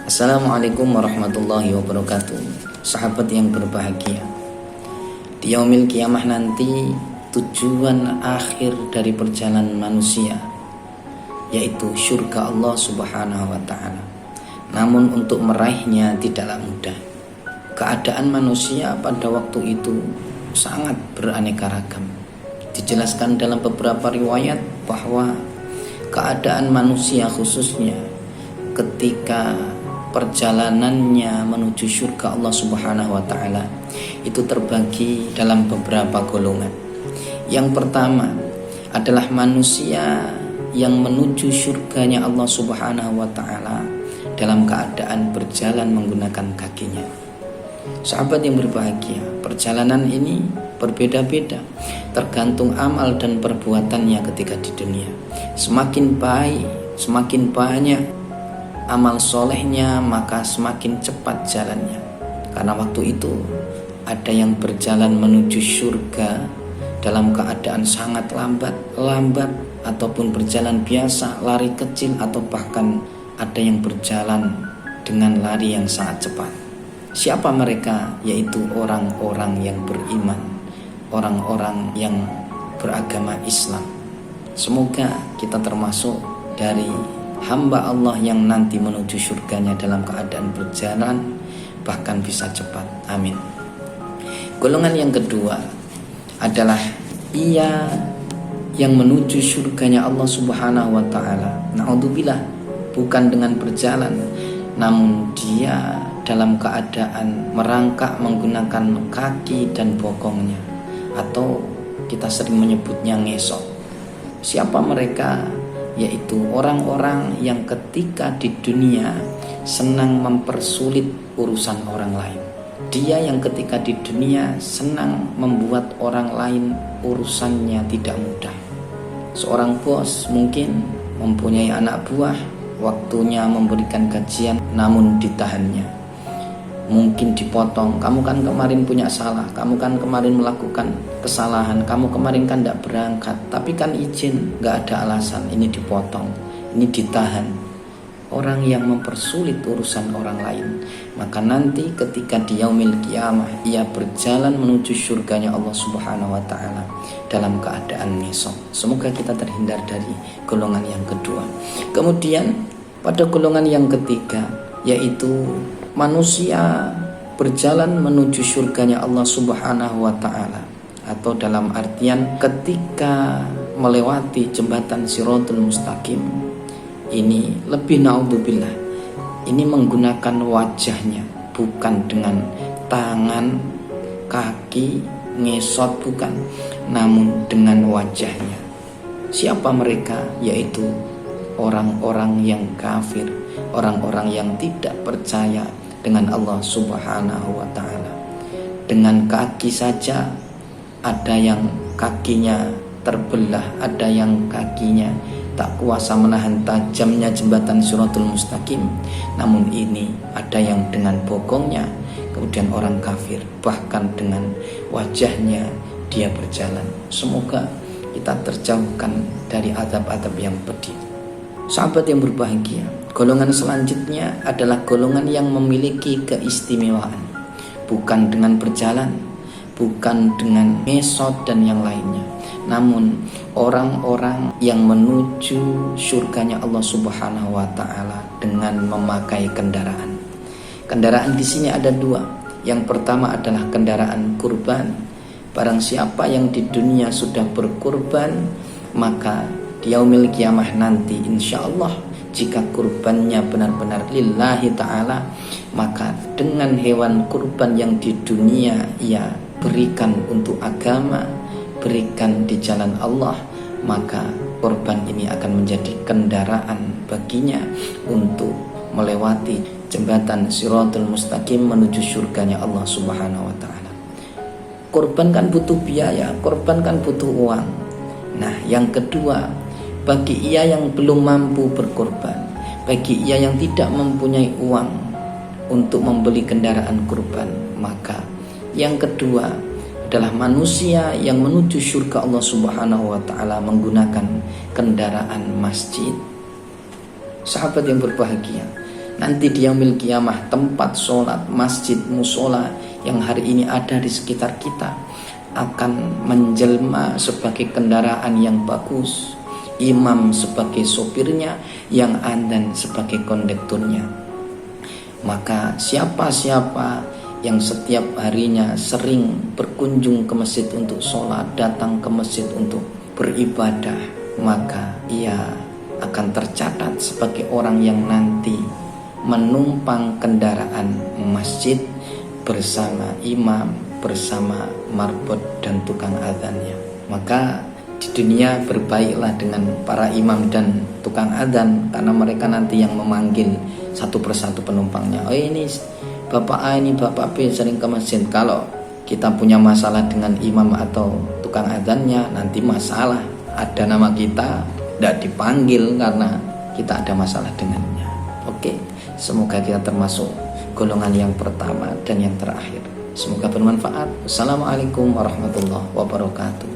Assalamualaikum warahmatullahi wabarakatuh. Sahabat yang berbahagia, di yaumil kiamah nanti tujuan akhir dari perjalanan manusia yaitu surga Allah subhanahu wa ta'ala. Namun untuk meraihnya tidaklah mudah. Keadaan manusia pada waktu itu sangat beraneka ragam. Dijelaskan dalam beberapa riwayat bahwa keadaan manusia khususnya ketika perjalanannya menuju surga Allah subhanahu wa ta'ala itu terbagi dalam beberapa golongan. Yang pertama adalah manusia yang menuju surganya Allah subhanahu wa ta'ala dalam keadaan berjalan menggunakan kakinya. Sahabat yang berbahagia, perjalanan ini berbeda-beda tergantung amal dan perbuatannya ketika di dunia. Semakin baik, semakin banyak amal solehnya, maka semakin cepat jalannya. Karena waktu itu ada yang berjalan menuju surga dalam keadaan sangat lambat ataupun berjalan biasa, lari kecil, atau bahkan ada yang berjalan dengan lari yang sangat cepat. Siapa mereka? Yaitu orang-orang yang beriman, orang-orang yang beragama Islam. Semoga kita termasuk dari hamba Allah yang nanti menuju surganya dalam keadaan berjalan bahkan bisa cepat. Amin. Golongan yang kedua adalah ia yang menuju surganya Allah subhanahu wa ta'ala, na'udzubillah, bukan dengan berjalan, namun dia dalam keadaan merangkak menggunakan kaki dan bokongnya, atau kita sering menyebutnya ngesot. Siapa mereka? Yaitu orang-orang yang ketika di dunia senang mempersulit urusan orang lain. Dia yang ketika di dunia senang membuat orang lain urusannya tidak mudah. Seorang bos mungkin mempunyai anak buah, waktunya memberikan gajian namun ditahannya. Mungkin dipotong, kamu kan kemarin punya salah, kamu kan kemarin melakukan kesalahan, kamu kemarin kan tidak berangkat, tapi kan izin, gak ada alasan, ini dipotong, ini ditahan. Orang yang mempersulit urusan orang lain, maka nanti ketika di yaumil kiamah ia berjalan menuju surganya Allah subhanahu wa ta'ala dalam keadaan ngesot. Semoga kita terhindar dari golongan yang kedua. Kemudian pada golongan yang ketiga, yaitu manusia berjalan menuju surganya Allah subhanahu wa ta'ala, atau dalam artian ketika melewati jembatan Shiratal Mustaqim. Ini lebih naudzubillah, ini menggunakan wajahnya, bukan dengan tangan, kaki, ngesot, bukan, namun dengan wajahnya. Siapa mereka? Yaitu orang-orang yang kafir, orang-orang yang tidak percaya dengan Allah subhanahu wa ta'ala. Dengan kaki saja ada yang kakinya terbelah, ada yang kakinya tak kuasa menahan tajamnya jembatan Shiratal Mustaqim. Namun ini ada yang dengan bokongnya, kemudian orang kafir bahkan dengan wajahnya dia berjalan. Semoga kita terjauhkan dari azab-azab yang pedih. Sahabat yang berbahagia, golongan selanjutnya adalah golongan yang memiliki keistimewaan, bukan dengan berjalan, bukan dengan ngesot dan yang lainnya, namun orang-orang yang menuju surganya Allah subhanahu wa ta'ala dengan memakai kendaraan. Kendaraan di sini ada dua. Yang pertama adalah kendaraan kurban. Barang siapa yang di dunia sudah berkurban, maka di yaumil kiamah nanti insya Allah jika kurbannya benar-benar lillahi ta'ala, maka dengan hewan kurban yang di dunia ia berikan untuk agama, berikan di jalan Allah, maka korban ini akan menjadi kendaraan baginya untuk melewati jembatan Shiratal Mustaqim menuju surganya Allah subhanahu wa ta'ala. Korban kan butuh biaya, korban kan butuh uang. Nah, yang kedua, bagi ia yang belum mampu berkorban, bagi ia yang tidak mempunyai uang untuk membeli kendaraan kurban, maka yang kedua adalah manusia yang menuju surga Allah subhanahu wa ta'ala menggunakan kendaraan masjid. Sahabat yang berbahagia, nanti di yaumil kiamah tempat sholat, masjid, musola yang hari ini ada di sekitar kita akan menjelma sebagai kendaraan yang bagus, imam sebagai sopirnya, yang adzan sebagai kondekturnya. Maka siapa-siapa yang setiap harinya sering berkunjung ke masjid untuk sholat, datang ke masjid untuk beribadah, maka ia akan tercatat sebagai orang yang nanti menumpang kendaraan masjid bersama imam, bersama marbot dan tukang adzannya. Maka di dunia berbaiklah dengan para imam dan tukang adzan, karena mereka nanti yang memanggil satu persatu penumpangnya. Oh, ini Bapak A, ini Bapak B sering ke masjid. Kalau kita punya masalah dengan imam atau tukang adzannya, nanti masalah, ada nama kita tidak dipanggil karena kita ada masalah dengannya. Oke, semoga kita termasuk golongan yang pertama dan yang terakhir. Semoga bermanfaat. Wassalamualaikum warahmatullahi wabarakatuh.